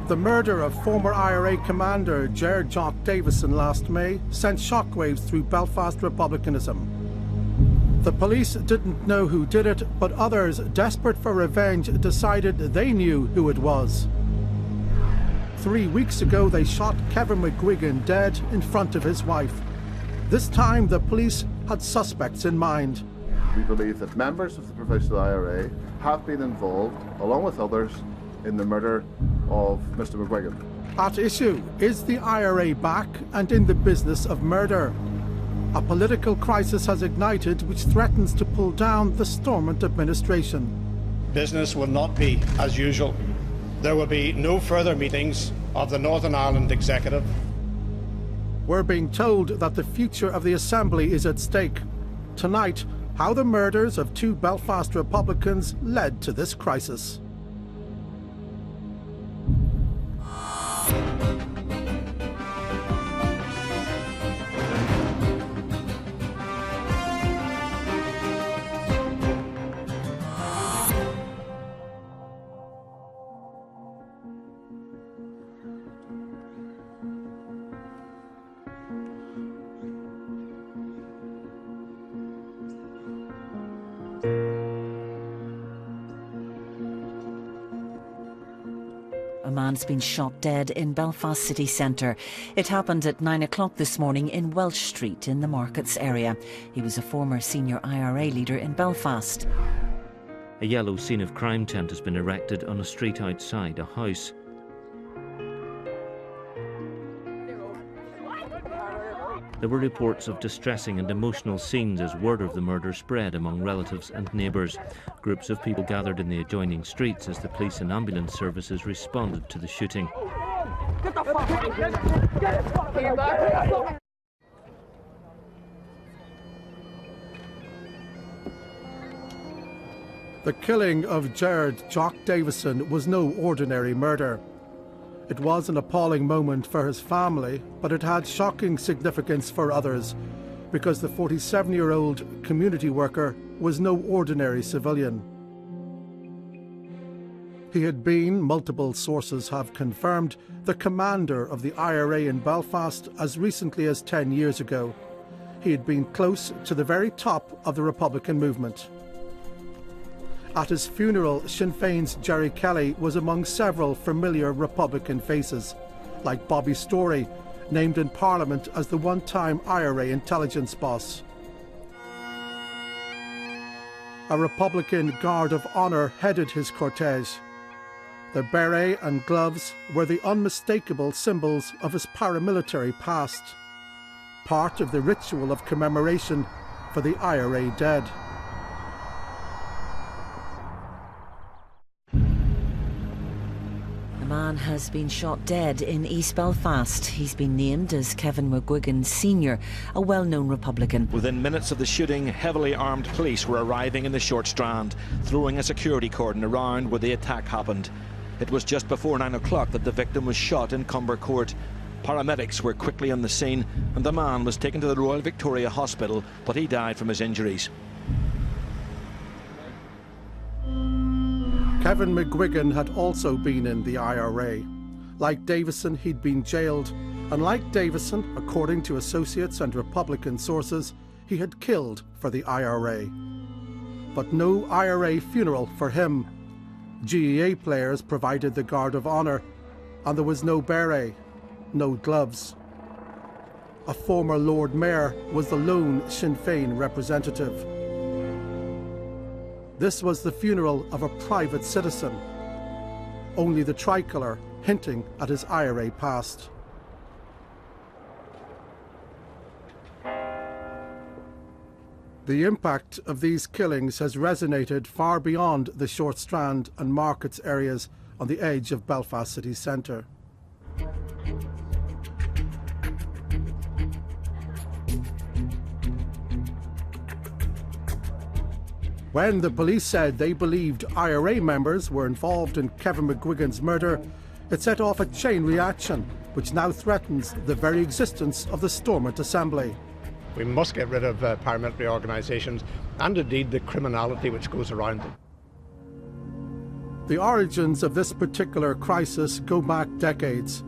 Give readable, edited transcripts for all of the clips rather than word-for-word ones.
The murder of former IRA commander Gerard Jock Davison last May sent shockwaves through Belfast republicanism. The police didn't know who did it, but others, desperate for revenge, decided they knew who it was. 3 weeks ago, they shot Kevin McGuigan dead in front of his wife. This time, the police had suspects in mind. We believe that members of the Provincial IRA have been involved, along with others, in the murder of Mr. McGuigan. At issue is the IRA back and in the business of murder. A political crisis has ignited which threatens to pull down the Stormont administration. Business will not be as usual. There will be no further meetings of the Northern Ireland Executive. We're being told that the future of the Assembly is at stake. Tonight, how the murders of 2 Belfast Republicans led to this crisis. A man's been shot dead in Belfast city centre. It happened at 9 o'clock this morning in Welsh Street in the Markets area. He was a former senior IRA leader in Belfast. A yellow scene of crime tent has been erected on a street outside a house. There were reports of distressing and emotional scenes as word of the murder spread among relatives and neighbours. Groups of people gathered in the adjoining streets as the police and ambulance services responded to the shooting. The killing of Gerard Jock Davison was no ordinary murder. It was an appalling moment for his family, but it had shocking significance for others, because the 47-year-old community worker was no ordinary civilian. He had been, multiple sources have confirmed, the commander of the IRA in Belfast as recently as 10 years ago. He had been close to the very top of the Republican movement. At his funeral, Sinn Féin's Jerry Kelly was among several familiar Republican faces, like Bobby Storey, named in Parliament as the one-time IRA intelligence boss. A Republican Guard of Honour headed his cortege. The beret and gloves were the unmistakable symbols of his paramilitary past, part of the ritual of commemoration for the IRA dead. A man has been shot dead in East Belfast. He's been named as Kevin McGuigan Sr., a well-known Republican. Within minutes of the shooting, heavily armed police were arriving in the Short Strand, throwing a security cordon around where the attack happened. It was just before 9 o'clock that the victim was shot in Comber Court. Paramedics were quickly on the scene and the man was taken to the Royal Victoria Hospital, but he died from his injuries. Kevin McGuigan had also been in the IRA. Like Davison, he'd been jailed, and like Davison, according to associates and Republican sources, he had killed for the IRA. But no IRA funeral for him. GEA players provided the Guard of Honour, and there was no beret, no gloves. A former Lord Mayor was the lone Sinn Féin representative. This was the funeral of a private citizen, only the tricolour hinting at his IRA past. The impact of these killings has resonated far beyond the Short Strand and Markets areas on the edge of Belfast city centre. When the police said they believed IRA members were involved in Kevin McGuigan's murder, it set off a chain reaction, which now threatens the very existence of the Stormont Assembly. We must get rid of paramilitary organisations and indeed the criminality which goes around them. The origins of this particular crisis go back decades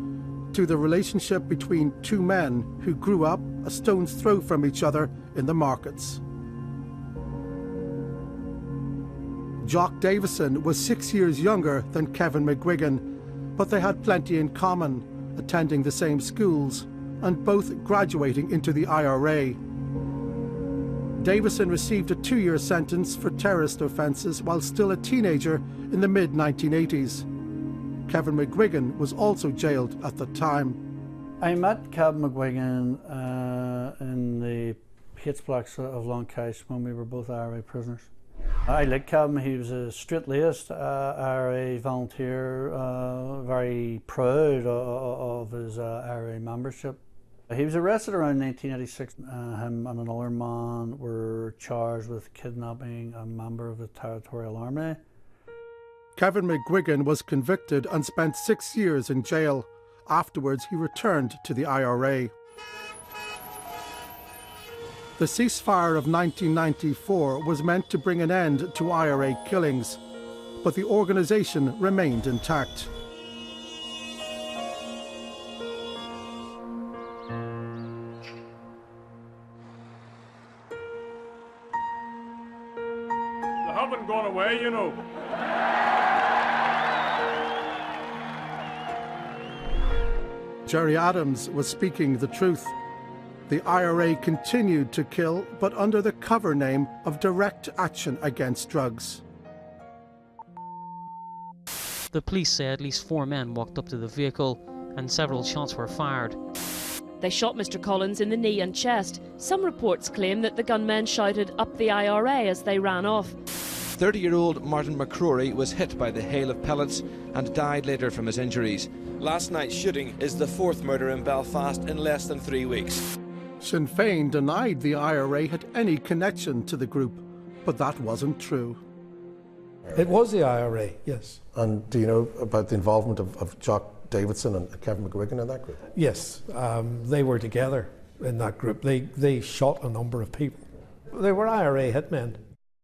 to the relationship between two men who grew up a stone's throw from each other in the markets. Jock Davison was 6 years younger than Kevin McGuigan, but they had plenty in common, attending the same schools and both graduating into the IRA. Davison received a 2-year sentence for terrorist offences while still a teenager in the mid-1980s. Kevin McGuigan was also jailed at the time. I met Kevin McGuigan in the Hates Blacks of Lancaster when we were both IRA prisoners. I liked Kevin. He was a straight-laced IRA volunteer, very proud of his IRA membership. He was arrested around 1986. Him and another man were charged with kidnapping a member of the Territorial Army. Kevin McGuigan was convicted and spent 6 years in jail. Afterwards, he returned to the IRA. The ceasefire of 1994 was meant to bring an end to IRA killings, but the organisation remained intact. They haven't gone away, you know. Gerry Adams was speaking the truth. The IRA continued to kill, but under the cover name of Direct Action Against Drugs. The police say at least 4 men walked up to the vehicle and several shots were fired. They shot Mr. Collins in the knee and chest. Some reports claim that the gunmen shouted "Up the IRA" as they ran off. 30-year-old Martin McCrory was hit by the hail of pellets and died later from his injuries. Last night's shooting is the 4th murder in Belfast in less than 3 weeks. Sinn Féin denied the IRA had any connection to the group, but that wasn't true. It was the IRA, yes. And do you know about the involvement of Jock Davison and Kevin McGuigan in that group? Yes, they were together in that group. They shot a number of people. They were IRA hitmen.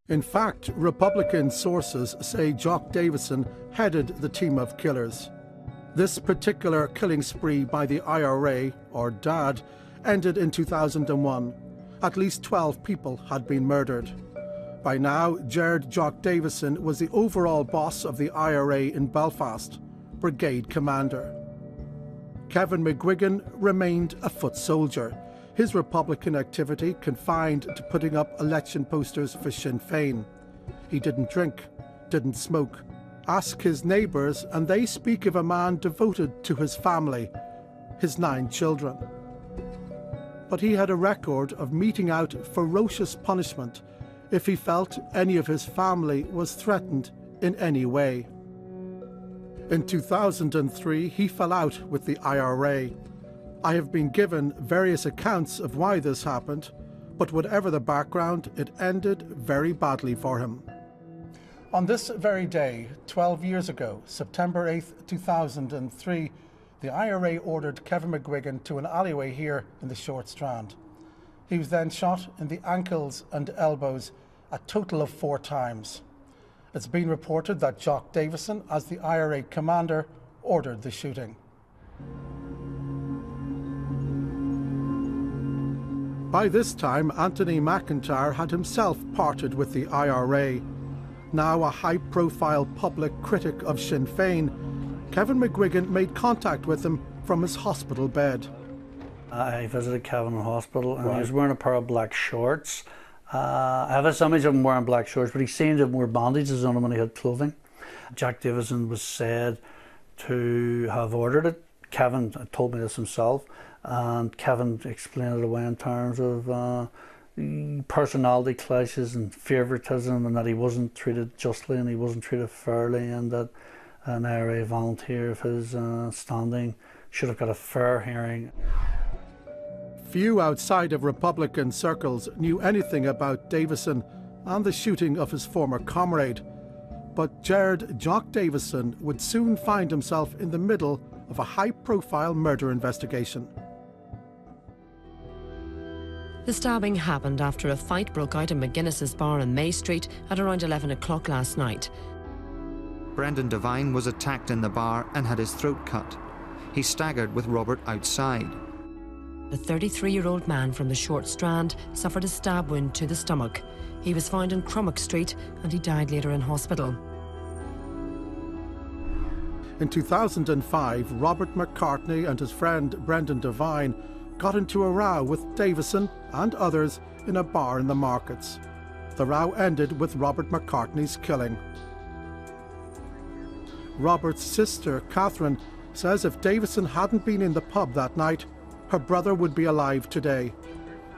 In fact, Republican sources say Jock Davison headed the team of killers. This particular killing spree by the IRA, or DAD, ended in 2001. At least 12 people had been murdered. By now, Gerard Jock Davison was the overall boss of the IRA in Belfast, brigade commander. Kevin McGuigan remained a foot soldier, his Republican activity confined to putting up election posters for Sinn Féin. He didn't drink, didn't smoke. Ask his neighbours and they speak of a man devoted to his family, his 9 children. But he had a record of meting out ferocious punishment if he felt any of his family was threatened in any way. In 2003, he fell out with the IRA. I have been given various accounts of why this happened, but whatever the background, it ended very badly for him. On this very day, 12 years ago, September 8th, 2003, the IRA ordered Kevin McGuigan to an alleyway here in the Short Strand. He was then shot in the ankles and elbows a total of 4 times. It's been reported that Jock Davison, as the IRA commander, ordered the shooting. By this time, Anthony McIntyre had himself parted with the IRA. Now a high-profile public critic of Sinn Féin, Kevin McGuigan made contact with him from his hospital bed. I visited Kevin in hospital and he was wearing a pair of black shorts. I have this image of him wearing black shorts, but he seemed to have more bandages on him when he had clothing. Jock Davison was said to have ordered it. Kevin told me this himself, and Kevin explained it away in terms of personality clashes and favoritism, and that he wasn't treated justly and he wasn't treated fairly, and that an IRA volunteer of his standing should have got a fair hearing. Few outside of Republican circles knew anything about Davison and the shooting of his former comrade, but Gerard Jock Davison would soon find himself in the middle of a high-profile murder investigation. The stabbing happened after a fight broke out in McGuinness's bar on May Street at around 11 o'clock last night. Brendan Devine was attacked in the bar and had his throat cut. He staggered with Robert outside. The 33-year-old man from the Short Strand suffered a stab wound to the stomach. He was found in Crummock Street and he died later in hospital. In 2005, Robert McCartney and his friend Brendan Devine got into a row with Davison and others in a bar in the markets. The row ended with Robert McCartney's killing. Robert's sister, Catherine, says if Davison hadn't been in the pub that night, her brother would be alive today.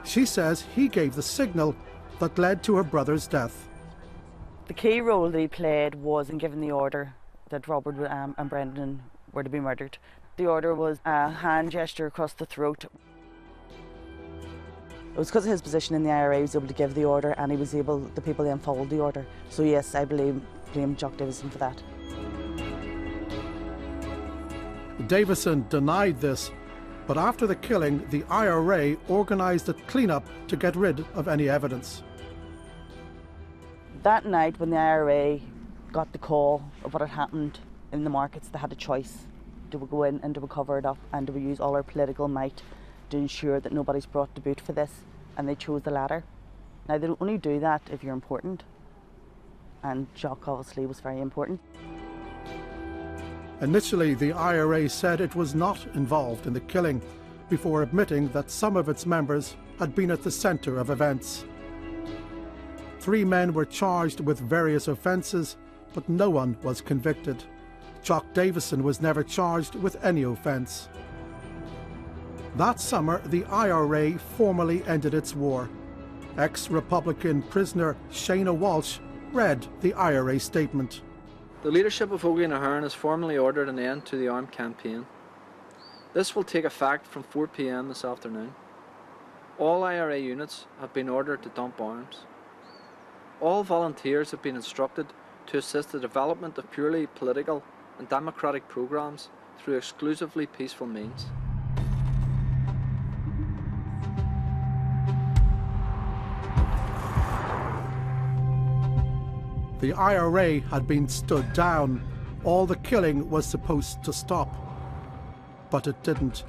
She says he gave the signal that led to her brother's death. The key role that he played was in giving the order that Robert and Brendan were to be murdered. The order was a hand gesture across the throat. It was because of his position in the IRA he was able to give the order, and the people then followed the order. So yes, I blame Jock Davison for that. Davison denied this, but after the killing, the IRA organised a clean-up to get rid of any evidence. That night when the IRA got the call of what had happened in the markets, they had a choice. Do we go in and do we cover it up, and do we use all our political might to ensure that nobody's brought to boot for this? And they chose the latter. Now they don't only do that if you're important, and Jock obviously was very important. Initially, the IRA said it was not involved in the killing, before admitting that some of its members had been at the centre of events. 3 men were charged with various offences, but no one was convicted. Jock Davison was never charged with any offence. That summer, the IRA formally ended its war. Ex-Republican prisoner Shana Walsh read the IRA statement. The leadership of Hogan Ahern has formally ordered an end to the armed campaign. This will take effect from 4 p.m. this afternoon. All IRA units have been ordered to dump arms. All volunteers have been instructed to assist the development of purely political and democratic programs through exclusively peaceful means. The IRA had been stood down. All the killing was supposed to stop. But it didn't.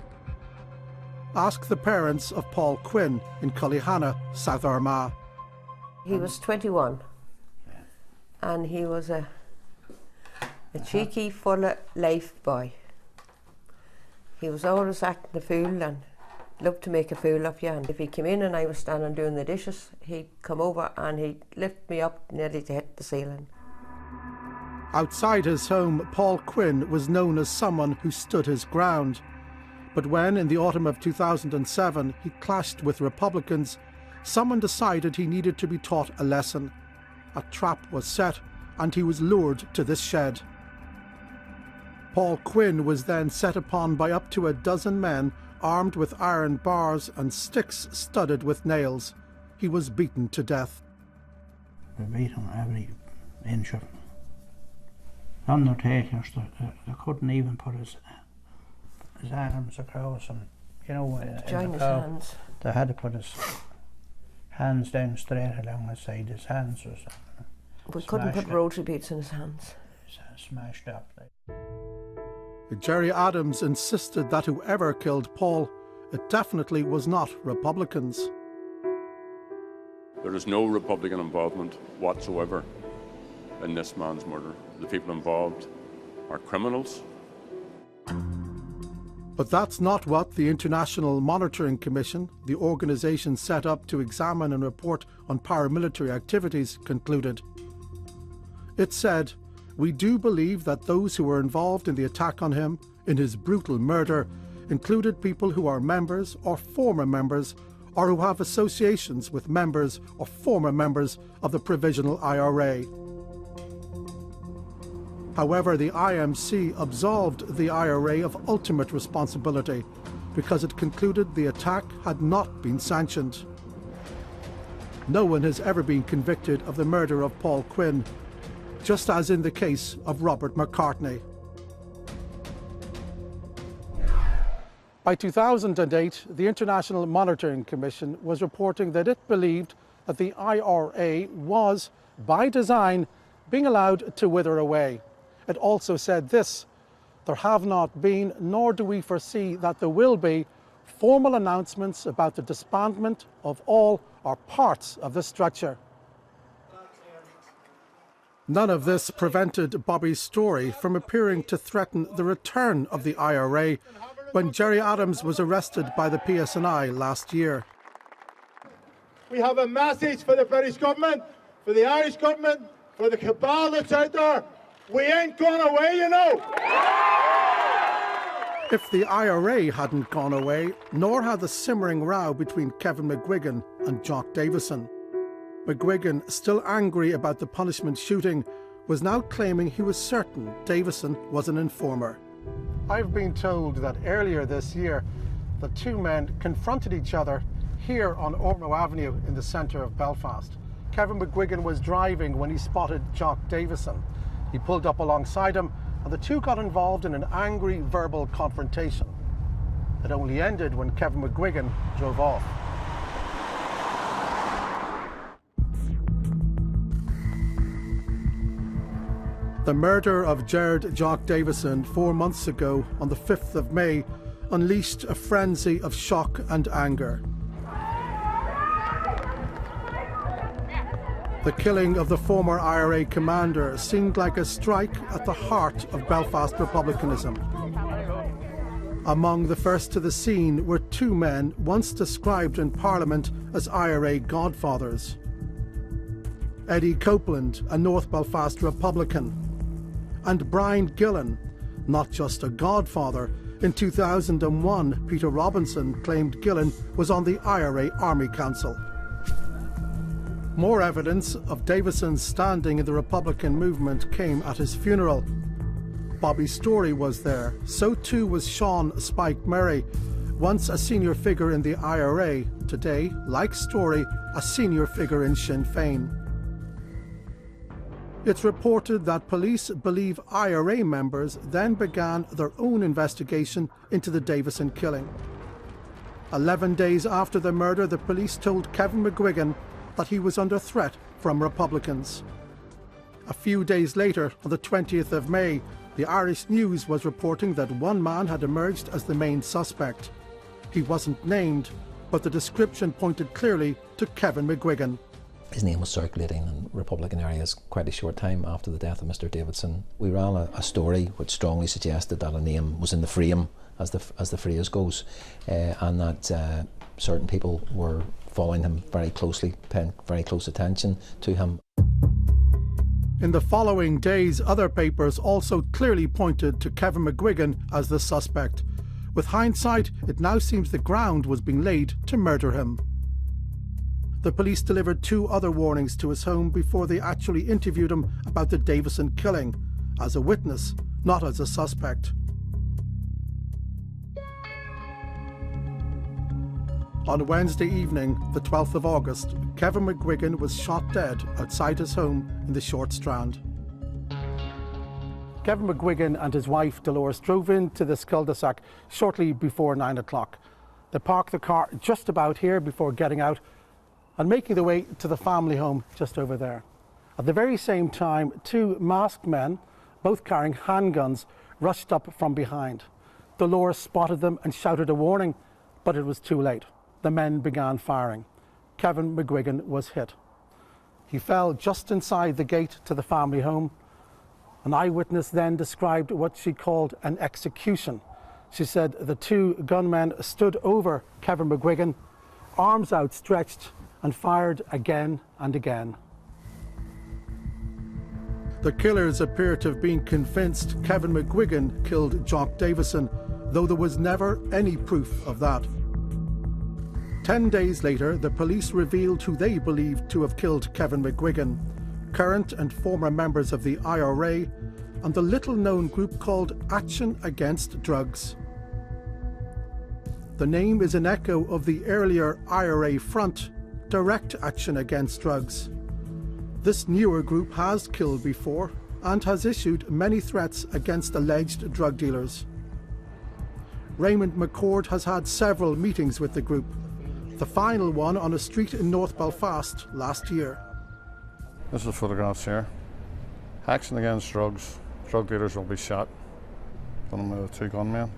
Ask the parents of Paul Quinn in Cullyhanna, South Armagh. He was 21 and he was a cheeky, full of life boy. He was always acting a fool and loved to make a fool of you, and if he came in and I was standing doing the dishes, he'd come over and he'd lift me up nearly to hit the ceiling. Outside his home, Paul Quinn was known as someone who stood his ground. But when, in the autumn of 2007, he clashed with Republicans, someone decided he needed to be taught a lesson. A trap was set, and he was lured to this shed. Paul Quinn was then set upon by up to a dozen men armed with iron bars and sticks studded with nails. He was beaten to death. They beat him every inch of him. Undertakers, they couldn't even put his arms across him. You know, join his hands. They had to put his hands down straight along the side. His hands was we couldn't put rotary beads in his hands. Smashed up. Jerry Adams insisted that whoever killed Paul, it definitely was not Republicans. There is no Republican involvement whatsoever in this man's murder. The people involved are criminals. But that's not what the International Monitoring Commission, the organisation set up to examine and report on paramilitary activities, concluded. It said, "We do believe that those who were involved in the attack on him, in his brutal murder, included people who are members or former members, or who have associations with members or former members of the Provisional IRA." However, the IMC absolved the IRA of ultimate responsibility because it concluded the attack had not been sanctioned. No one has ever been convicted of the murder of Paul Quinn, just as in the case of Robert McCartney. By 2008, the International Monitoring Commission was reporting that it believed that the IRA was, by design, being allowed to wither away. It also said this: there have not been, nor do we foresee that there will be, formal announcements about the disbandment of all or parts of the structure. None of this prevented Bobby Story from appearing to threaten the return of the IRA when Gerry Adams was arrested by the PSNI last year. We have a message for the British government, for the Irish government, for the cabal that's out there. We ain't going away, you know. If the IRA hadn't gone away, nor had the simmering row between Kevin McGuigan and Jock Davison. McGuigan, still angry about the punishment shooting, was now claiming he was certain Davison was an informer. I've been told that earlier this year, the two men confronted each other here on Ormeau Avenue in the centre of Belfast. Kevin McGuigan was driving when he spotted Jock Davison. He pulled up alongside him and the two got involved in an angry verbal confrontation. It only ended when Kevin McGuigan drove off. The murder of Gerard Jock Davison 4 months ago on the 5th of May unleashed a frenzy of shock and anger. The killing of the former IRA commander seemed like a strike at the heart of Belfast republicanism. Among the first to the scene were two men once described in Parliament as IRA godfathers. Eddie Copeland, a North Belfast Republican, and Brian Gillen, not just a godfather. In 2001, Peter Robinson claimed Gillen was on the IRA Army Council. More evidence of Davison's standing in the Republican movement came at his funeral. Bobby Story was there, so too was Sean Spike Murray, once a senior figure in the IRA, today, like Story, a senior figure in Sinn Féin. It's reported that police believe IRA members then began their own investigation into the Davison killing. 11 days after the murder, the police told Kevin McGuigan that he was under threat from Republicans. A few days later, on the 20th of May, the Irish News was reporting that one man had emerged as the main suspect. He wasn't named, but the description pointed clearly to Kevin McGuigan. His name was circulating in Republican areas quite a short time after the death of Mr. Davidson. We ran a story which strongly suggested that a name was in the frame, as the phrase goes, and that certain people were following him very closely, paying very close attention to him. In the following days, other papers also clearly pointed to Kevin McGuigan as the suspect. With hindsight, it now seems the ground was being laid to murder him. The police delivered 2 other warnings to his home before they actually interviewed him about the Davison killing, as a witness, not as a suspect. On Wednesday evening, the 12th of August, Kevin McGuigan was shot dead outside his home in the Short Strand. Kevin McGuigan and his wife Dolores drove into this cul-de-sac shortly before 9 o'clock. They parked the car just about here before getting out and making their way to the family home just over there. At the very same time, 2 masked men, both carrying handguns, rushed up from behind. Dolores spotted them and shouted a warning, but it was too late. The men began firing. Kevin McGuigan was hit. He fell just inside the gate to the family home. An eyewitness then described what she called an execution. She said the 2 gunmen stood over Kevin McGuigan, arms outstretched, and fired again and again. The killers appear to have been convinced Kevin McGuigan killed Jock Davison, though there was never any proof of that. 10 days later, the police revealed who they believed to have killed Kevin McGuigan, current and former members of the IRA and the little-known group called Action Against Drugs. The name is an echo of the earlier IRA front, Direct Action Against Drugs. This newer group has killed before and has issued many threats against alleged drug dealers. Raymond McCord has had several meetings with the group, the final one on a street in North Belfast last year. This is photographs here. Action Against Drugs, drug dealers will be shot. Done with the two gunmen.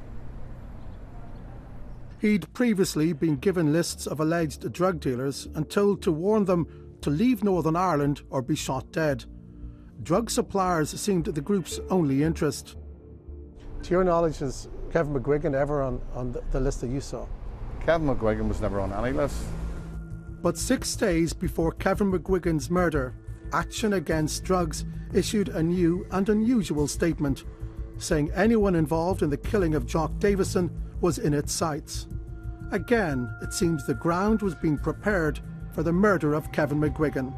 He'd previously been given lists of alleged drug dealers and told to warn them to leave Northern Ireland or be shot dead. Drug suppliers seemed the group's only interest. To your knowledge, is Kevin McGuigan ever on the list that you saw? Kevin McGuigan was never on any list. But 6 days before Kevin McGuigan's murder, Action Against Drugs issued a new and unusual statement, saying anyone involved in the killing of Jock Davison was in its sights. Again, it seems the ground was being prepared for the murder of Kevin McGuigan.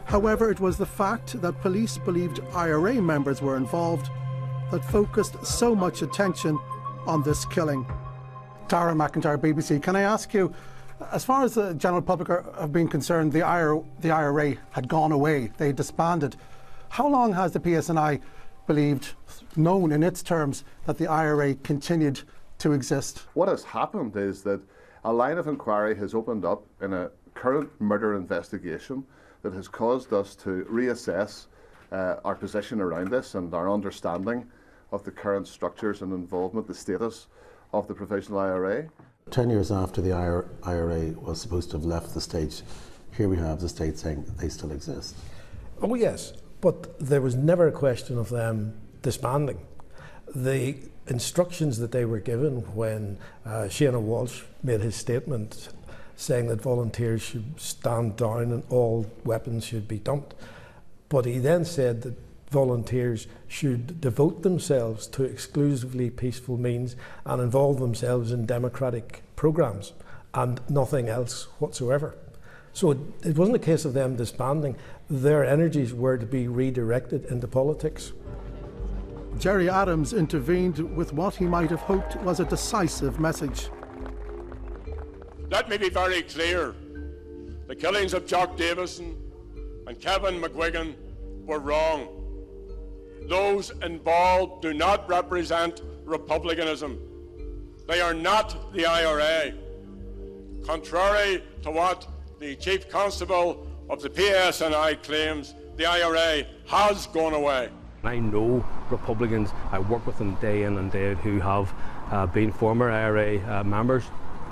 However, it was the fact that police believed IRA members were involved that focused so much attention on this killing. Tara McIntyre, BBC, can I ask you, as far as the general public have been concerned, the IRA had gone away, they disbanded. How long has the PSNI believed, known in its terms, that the IRA continued to exist? What has happened is that a line of inquiry has opened up in a current murder investigation that has caused us to reassess our position around this and our understanding of the current structures and involvement, the status of the provisional IRA. 10 years after the IRA was supposed to have left the state, here we have the state saying they still exist. Oh yes, but there was never a question of them disbanding. The instructions that they were given when Shana Walsh made his statement saying that volunteers should stand down and all weapons should be dumped. But he then said that volunteers should devote themselves to exclusively peaceful means and involve themselves in democratic programs and nothing else whatsoever. So it wasn't a case of them disbanding. Their energies were to be redirected into politics. Gerry Adams intervened with what he might have hoped was a decisive message. Let me be very clear. The killings of Jock Davison and Kevin McGuigan were wrong. Those involved do not represent republicanism. They are not the IRA. Contrary to what the Chief Constable of the PSNI claims, the IRA has gone away. I know Republicans, I work with them day in and day out who have been former IRA members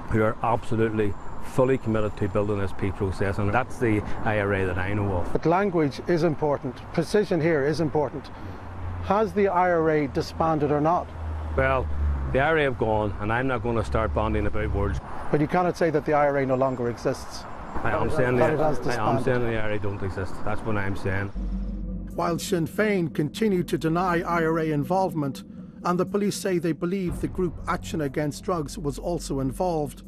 who are absolutely fully committed to building this peace process, and that's the IRA that I know of. But language is important, precision here is important. Has the IRA disbanded or not? Well, the IRA have gone, and I'm not going to start banding about words. But you cannot say that the IRA no longer exists. I am saying the IRA don't exist. That's what I'm saying. While Sinn Féin continue to deny IRA involvement, and the police say they believe the group Action Against Drugs was also involved,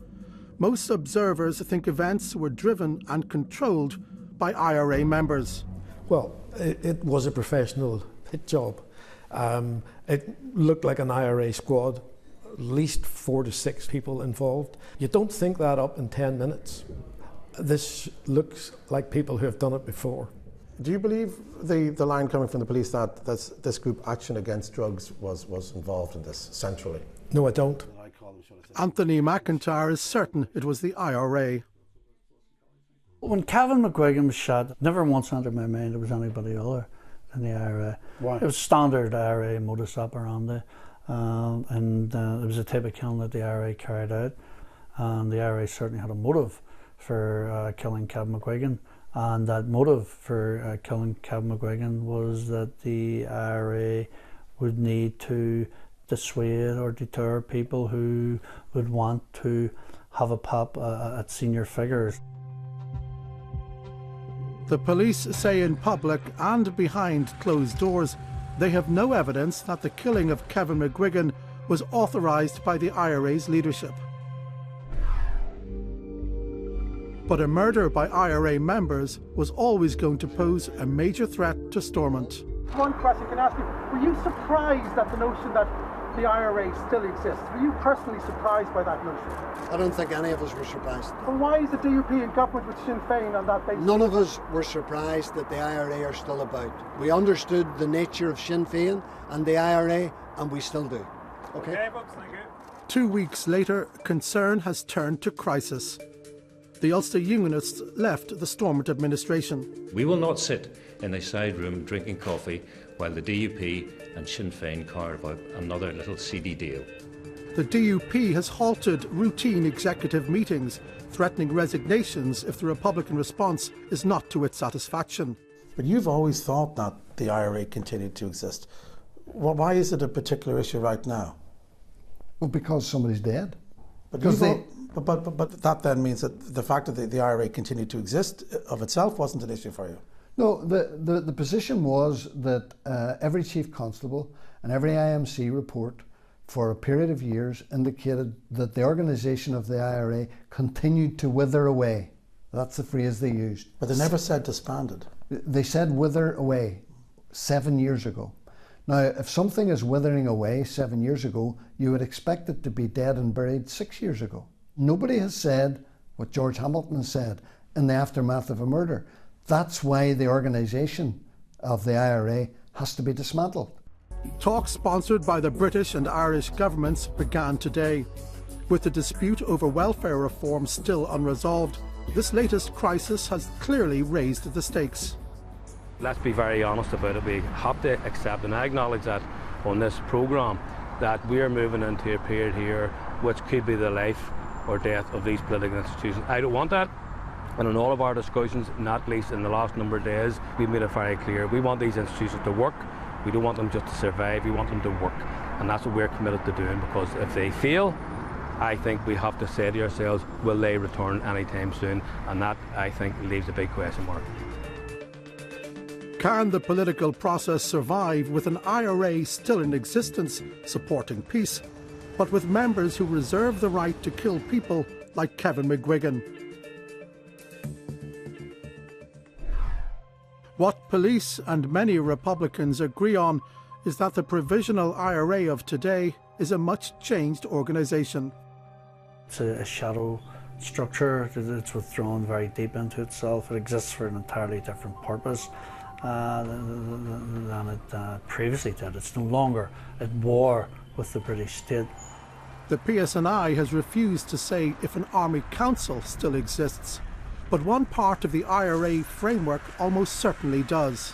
most observers think events were driven and controlled by IRA members. Well, it was a professional hit job. It looked like an IRA squad, at least 4 to 6 people involved. You don't think that up in 10 minutes. This looks like people who have done it before. Do you believe the line coming from the police that this group Action Against Drugs was involved in this centrally? No, I don't. Anthony McIntyre is certain it was the IRA. When Kevin McGuigan was shot, never once entered my mind it was anybody other than the IRA. Why? It was standard IRA modus operandi, and it was a type of killing that the IRA carried out, and the IRA certainly had a motive for killing Kevin McGuigan. And that motive for killing Kevin McGuigan was that the IRA would need to dissuade or deter people who would want to have a pop at senior figures. The police say in public and behind closed doors they have no evidence that the killing of Kevin McGuigan was authorised by the IRA's leadership. But a murder by IRA members was always going to pose a major threat to Stormont. One question I can ask you, were you surprised at the notion that the IRA still exists? Were you personally surprised by that notion? I don't think any of us were surprised. And why is the DUP in government with Sinn Féin on that basis? None of us were surprised that the IRA are still about. We understood the nature of Sinn Féin and the IRA, and we still do. Okay, folks, thank you. 2 weeks later, concern has turned to crisis. The Ulster Unionists left the Stormont administration. We will not sit in a side room drinking coffee while the DUP and Sinn Féin carve out another little seedy deal. The DUP has halted routine executive meetings, threatening resignations if the Republican response is not to its satisfaction. But you've always thought that the IRA continued to exist. Well, why is it a particular issue right now? Well, because somebody's dead. But that then means that the fact that the IRA continued to exist of itself wasn't an issue for you. No, the position was that every chief constable and every IMC report for a period of years indicated that the organisation of the IRA continued to wither away. That's the phrase they used. But they never said disbanded. They said wither away 7 years ago. Now, if something is withering away 7 years ago, you would expect it to be dead and buried 6 years ago. Nobody has said what George Hamilton said in the aftermath of a murder. That's why the organisation of the IRA has to be dismantled. Talks sponsored by the British and Irish governments began today. With the dispute over welfare reform still unresolved, this latest crisis has clearly raised the stakes. Let's be very honest about it. We have to accept, and I acknowledge that on this programme, that we are moving into a period here which could be the life or death of these political institutions. I don't want that. And in all of our discussions, not least in the last number of days, we've made it very clear. We want these institutions to work. We don't want them just to survive. We want them to work. And that's what we're committed to doing, because if they fail, I think we have to say to ourselves, will they return anytime soon? And that, I think, leaves a big question mark. Can the political process survive with an IRA still in existence, supporting peace, but with members who reserve the right to kill people like Kevin McGuigan? What police and many Republicans agree on is that the provisional IRA of today is a much changed organisation. It's a shadow structure. It's withdrawn very deep into itself. It exists for an entirely different purpose than it previously did. It's no longer at war with the British state. The PSNI has refused to say if an Army Council still exists, but one part of the IRA framework almost certainly does.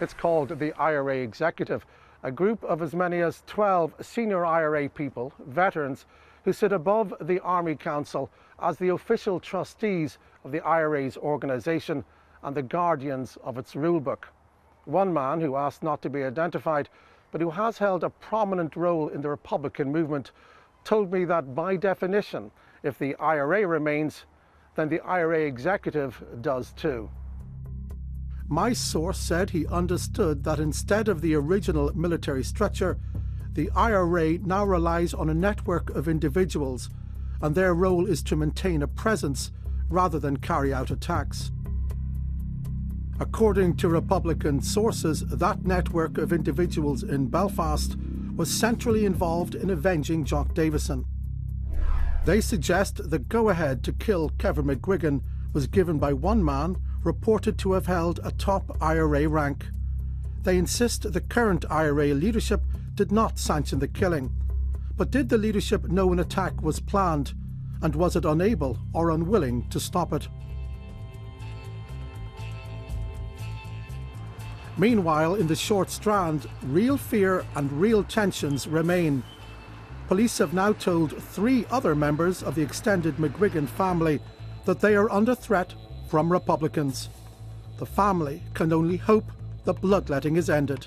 It's called the IRA Executive, a group of as many as 12 senior IRA people, veterans, who sit above the Army Council as the official trustees of the IRA's organisation and the guardians of its rulebook. One man, who asked not to be identified, but who has held a prominent role in the Republican movement, told me that by definition, if the IRA remains, then the IRA Executive does too. My source said he understood that instead of the original military structure, the IRA now relies on a network of individuals, and their role is to maintain a presence rather than carry out attacks. According to Republican sources, that network of individuals in Belfast was centrally involved in avenging Jock Davison. They suggest the go-ahead to kill Kevin McGuigan was given by one man reported to have held a top IRA rank. They insist the current IRA leadership did not sanction the killing. But did the leadership know an attack was planned, and was it unable or unwilling to stop it? Meanwhile, in the Short Strand, real fear and real tensions remain. Police have now told 3 other members of the extended McGuigan family that they are under threat from Republicans. The family can only hope the bloodletting is ended.